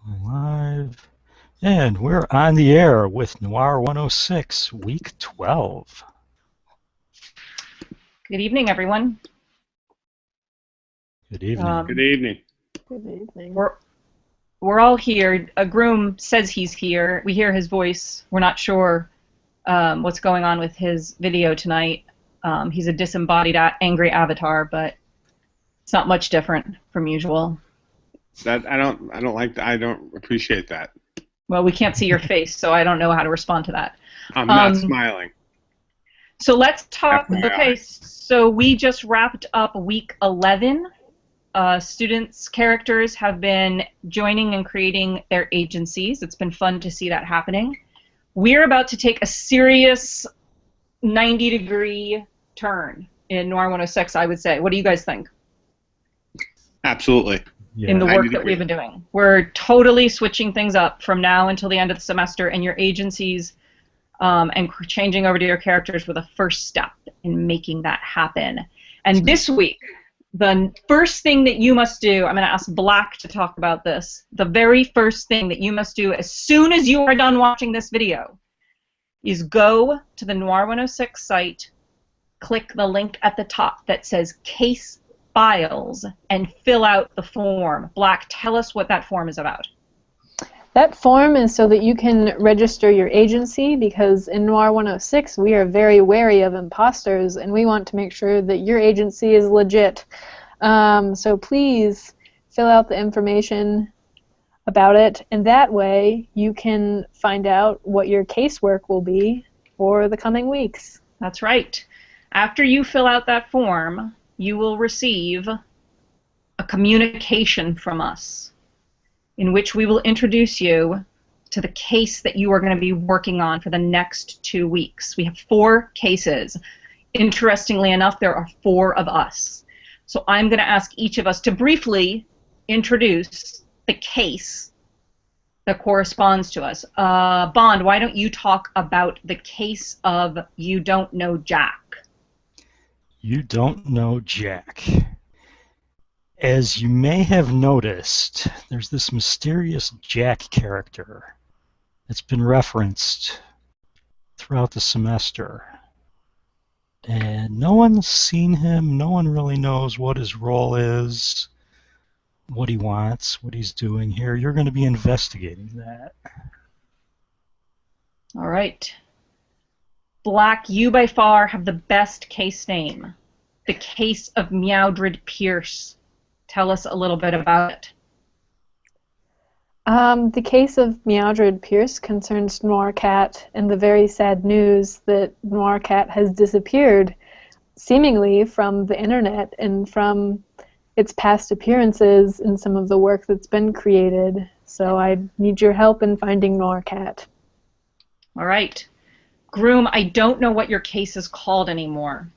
Live. And we're on the air with Noir106, week 12. Good evening, everyone. Good evening. Good evening. Good evening. We're all here. A groom says he's here. We hear his voice. We're not sure what's going on with his video tonight. He's a disembodied angry avatar, but it's not much different from usual. That I don't appreciate that. Well, we can't see your face, so I don't know how to respond to that. I'm not smiling. So let's talk. FYI. Okay, so we just wrapped up week 11. Students' characters have been joining and creating their agencies. It's been fun to see that happening. We're about to take a serious 90-degree turn in Noir106, I would say. What do you guys think? Absolutely. Yeah. In the work that we've been doing. We're totally switching things up from now until the end of the semester, and your agencies and changing over to your characters were the first step in making that happen. And this week, the first thing that you must do, I'm going to ask Black to talk about this, the very first thing that you must do as soon as you are done watching this video is go to the Noir106 site, click the link at the top that says Case Files, and fill out the form. Black, tell us what that form is about. That form is so that you can register your agency, because in Noir106 we are very wary of imposters and we want to make sure that your agency is legit. So please fill out the information about it, and that way you can find out what your casework will be for the coming weeks. That's right. After you fill out that form, you will receive a communication from us in which we will introduce you to the case that you are going to be working on for the next 2 weeks. We have 4 cases. Interestingly enough, there are 4 of us. So I'm going to ask each of us to briefly introduce the case that corresponds to us. Bond, why don't you talk about the case of You Don't Know Jack? You don't know Jack. As you may have noticed, there's this mysterious Jack character that's been referenced throughout the semester. And no one's seen him, no one really knows what his role is, what he wants, what he's doing here. You're going to be investigating that. All right. Black, you by far have the best case name. The case of Meowdred Pierce. Tell us a little bit about it. The case of Meowdred Pierce concerns Noircat and the very sad news that Noircat has disappeared, seemingly from the internet and from its past appearances in some of the work that's been created. So I need your help in finding Noircat. All right. Groom, I don't know what your case is called anymore.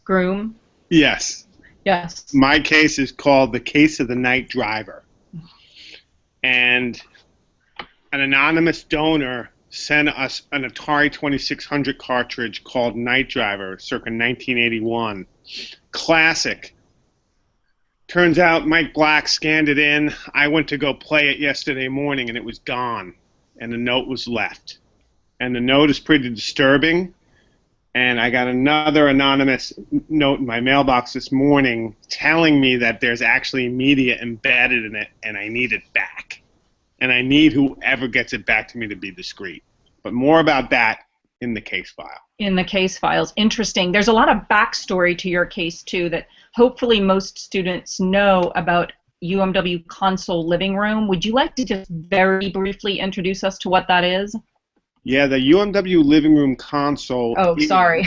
Groom? Yes. Yes. My case is called The Case of the Night Driver. And an anonymous donor sent us an Atari 2600 cartridge called Night Driver, circa 1981. Classic. Turns out Mike Black scanned it in. I went to go play it yesterday morning and it was gone. And the note was left. And the note is pretty disturbing. And I got another anonymous note in my mailbox this morning telling me that there's actually media embedded in it and I need it back. And I need whoever gets it back to me to be discreet. But more about that in the case file. In the case files. Interesting. There's a lot of backstory to your case, too, that hopefully most students know about UMW Console Living Room. Would you like to just very briefly introduce us to what that is? Yeah, the UMW Living Room Console. Oh, sorry.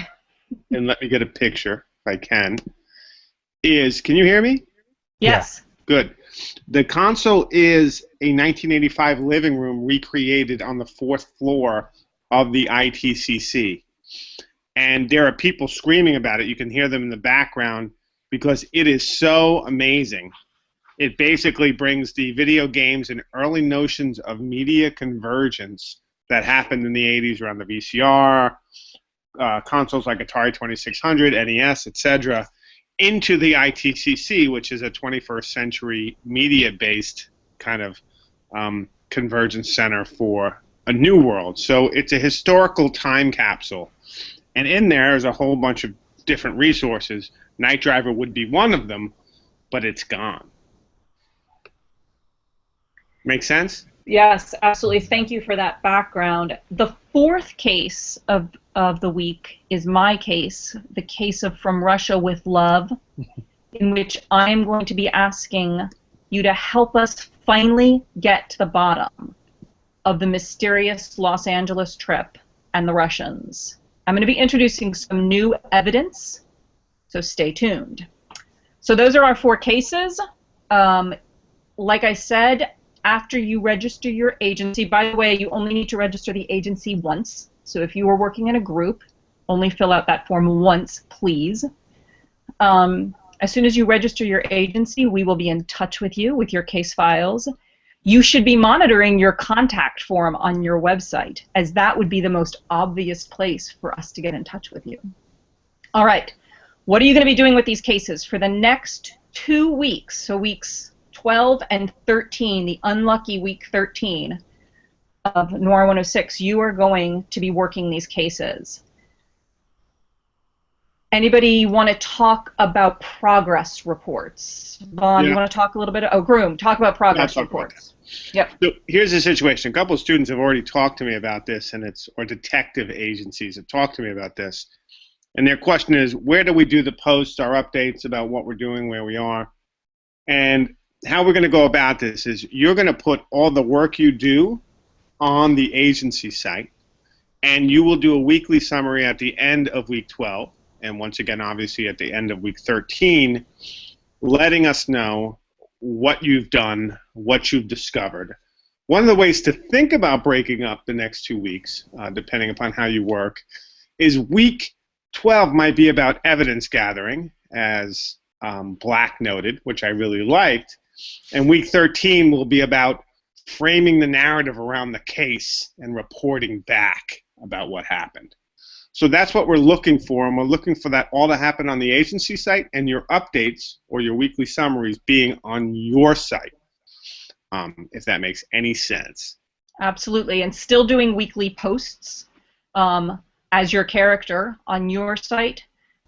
And let me get a picture, if I can. Can you hear me? Yes. Good. The console is a 1985 living room recreated on the 4th floor of the ITCC. And there are people screaming about it. You can hear them in the background because it is so amazing. It basically brings the video games and early notions of media convergence that happened in the 80s around the VCR, consoles like Atari 2600, NES, etc., into the ITCC, which is a 21st century media-based kind of convergence center for a new world. So it's a historical time capsule. And in there is a whole bunch of different resources. Night Driver would be one of them, but it's gone. Make sense? Yes, absolutely. Thank you for that background. The fourth case of the week is my case, the case of From Russia with Love, in which I am going to be asking you to help us finally get to the bottom of the mysterious Los Angeles trip and the Russians. I'm going to be introducing some new evidence, so stay tuned. So those are our four cases. Like I said, after you register your agency, by the way, you only need to register the agency once. So if you are working in a group, only fill out that form once, please. As soon as you register your agency, we will be in touch with you with your case files. You should be monitoring your contact form on your website, as that would be the most obvious place for us to get in touch with you. All right, what are you going to be doing with these cases for the next 2 weeks? So weeks 12 and 13, the unlucky week 13 of Noir106, you are going to be working these cases. Anybody want to talk about progress reports? Vaughn, Yeah. you want to talk a little bit? Oh, Groom, talk about progress I'll talk about reports. Yep. So here's the situation. A couple of students have already talked to me about this, or detective agencies have talked to me about this. And their question is, where do we do the posts, our updates about what we're doing, where we are? And how we're going to go about this is you're going to put all the work you do on the agency site, and you will do a weekly summary at the end of week 12, and once again, obviously, at the end of week 13, letting us know what you've done, what you've discovered. One of the ways to think about breaking up the next 2 weeks, depending upon how you work, is week 12 might be about evidence gathering, as Black noted, which I really liked, and week 13 will be about framing the narrative around the case and reporting back about what happened. So that's what we're looking for, and we're looking for that all to happen on the agency site and your updates or your weekly summaries being on your site, if that makes any sense. Absolutely, and still doing weekly posts as your character on your site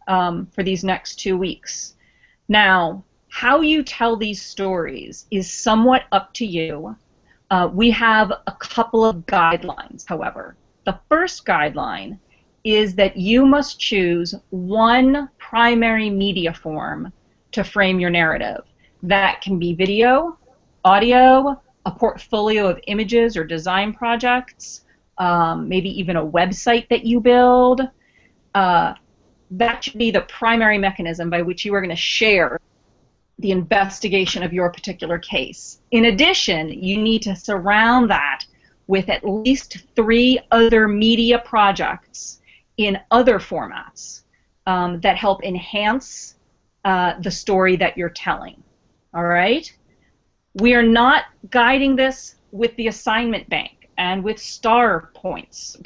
for these next 2 weeks. Now, how you tell these stories is somewhat up to you. We have a couple of guidelines, however. The first guideline is that you must choose one primary media form to frame your narrative. That can be video, audio, a portfolio of images or design projects, maybe even a website that you build. That should be the primary mechanism by which you are going to share the investigation of your particular case. In addition, you need to surround that with at least 3 other media projects in other formats that help enhance the story that you're telling. All right? We are not guiding this with the assignment bank and with star points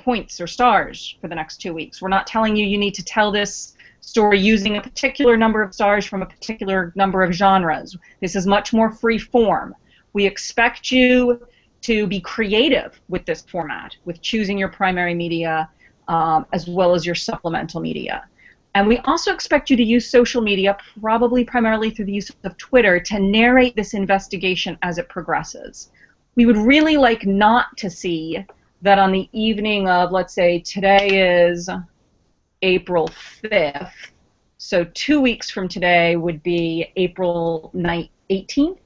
or stars for the next 2 weeks. We're not telling you need to tell this story using a particular number of stars from a particular number of genres. This is much more free form. We expect you to be creative with this format, with choosing your primary media as well as your supplemental media. And we also expect you to use social media, probably primarily through the use of Twitter, to narrate this investigation as it progresses. We would really like not to see that on the evening of, let's say, today is April 5th, so 2 weeks from today would be April 18th.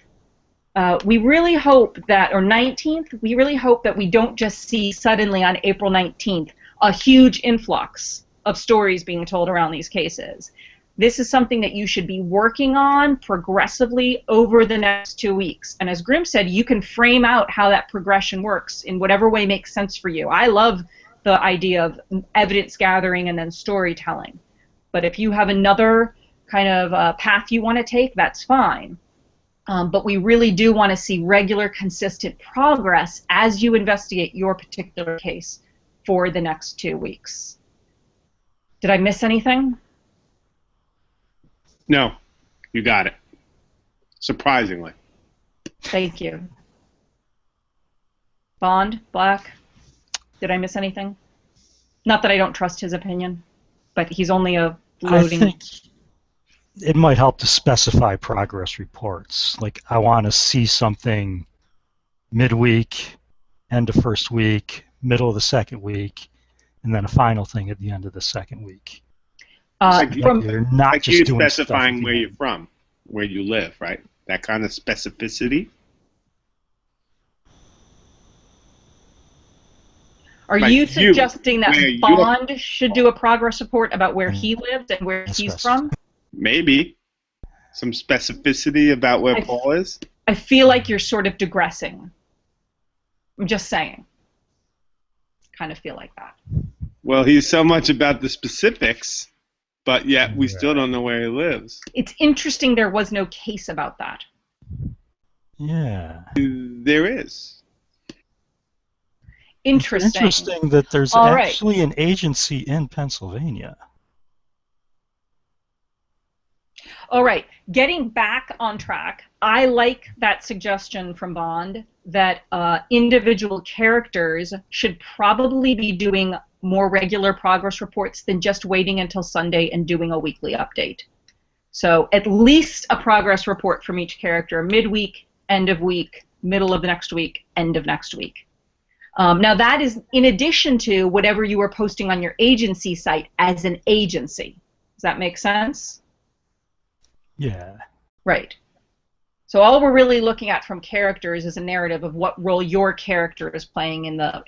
We really hope that, or 19th, we really hope that we don't just see suddenly on April 19th a huge influx of stories being told around these cases. This is something that you should be working on progressively over the next 2 weeks. And as Grim said, you can frame out how that progression works in whatever way makes sense for you. I love the idea of evidence gathering and then storytelling. But if you have another kind of path you want to take, that's fine. But we really do want to see regular, consistent progress as you investigate your particular case for the next 2 weeks. Did I miss anything? No, you got it. Surprisingly. Thank you. Bond, Black. Did I miss anything? Not that I don't trust his opinion, but he's only a I loading. think it might help to specify progress reports. Like, I want to see something midweek, end of first week, middle of the second week, and then a final thing at the end of the second week. From You're not Like just you doing stuff at specifying the where you're end. from, where you live, right? That kind of specificity. Are Like you suggesting that where you Bond should do a progress report about where he lived and where he's from? maybe some specificity about where I- Paul is. I feel like you're sort of digressing. I'm just saying. Kind of feel like that. Well, he's so much about the specifics, but yet we still don't know where he lives. It's interesting there was no case about that. Yeah. There is. Interesting. Interesting that there's All right. actually an agency in Pennsylvania. All right, getting back on track, I like that suggestion from Bond that individual characters should probably be doing more regular progress reports than just waiting until Sunday and doing a weekly update. So at least a progress report from each character, midweek, end of week, middle of the next week, end of next week. Now that is in addition to whatever you are posting on your agency site as an agency. Does that make sense? Yeah. Right. So all we're really looking at from characters is a narrative of what role your character is playing in the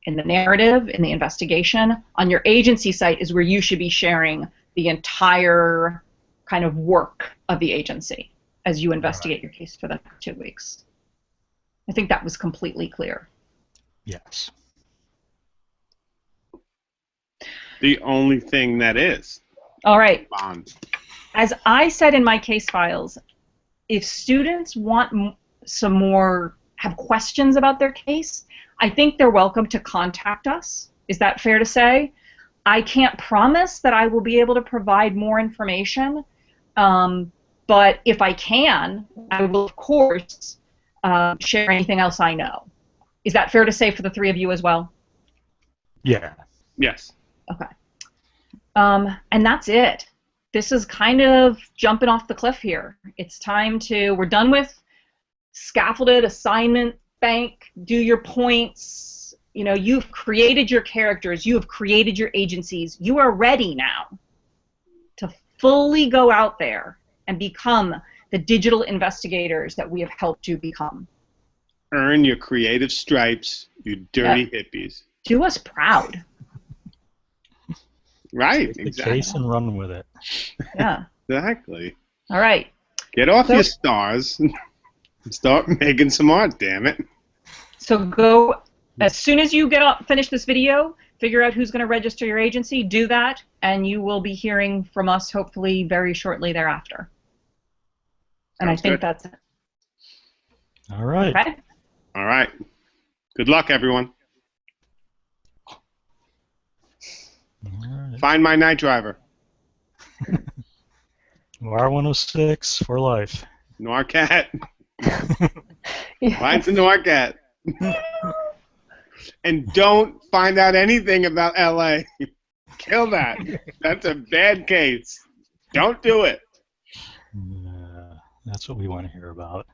narrative, in the investigation. On your agency site is where you should be sharing the entire kind of work of the agency as you investigate your case for the next 2 weeks. I think that was completely clear. Yes. The only thing that is. All right. Bond. As I said in my case files, if students want some more, have questions about their case, I think they're welcome to contact us. Is that fair to say? I can't promise that I will be able to provide more information, but if I can, I will, of course, share anything else I know. Is that fair to say for the three of you as well? Yeah. Yes. Okay. And that's it. This is kind of jumping off the cliff here. It's time to, we're done with scaffolded, assignment, bank, do your points. You know, you've created your characters, you have created your agencies. You are ready now to fully go out there and become the digital investigators that we have helped you become. Earn your creative stripes, you dirty hippies. Do us proud. Right, Take the exactly. case and run with it. Yeah. Exactly. All right. Get off So- your stars and start making some art, damn it. So go, as soon as you get up, finish this video, figure out who's going to register your agency, do that, and you will be hearing from us hopefully very shortly thereafter. And Sounds I think good. that's it. All right. Okay? All right. Good luck, everyone. All right. Find my night driver. Noir106 for life. Noir cat. Yeah. Find the Noir cat. And don't find out anything about LA. Kill that. That's a bad case. Don't do it. Yeah, that's what we want to hear about.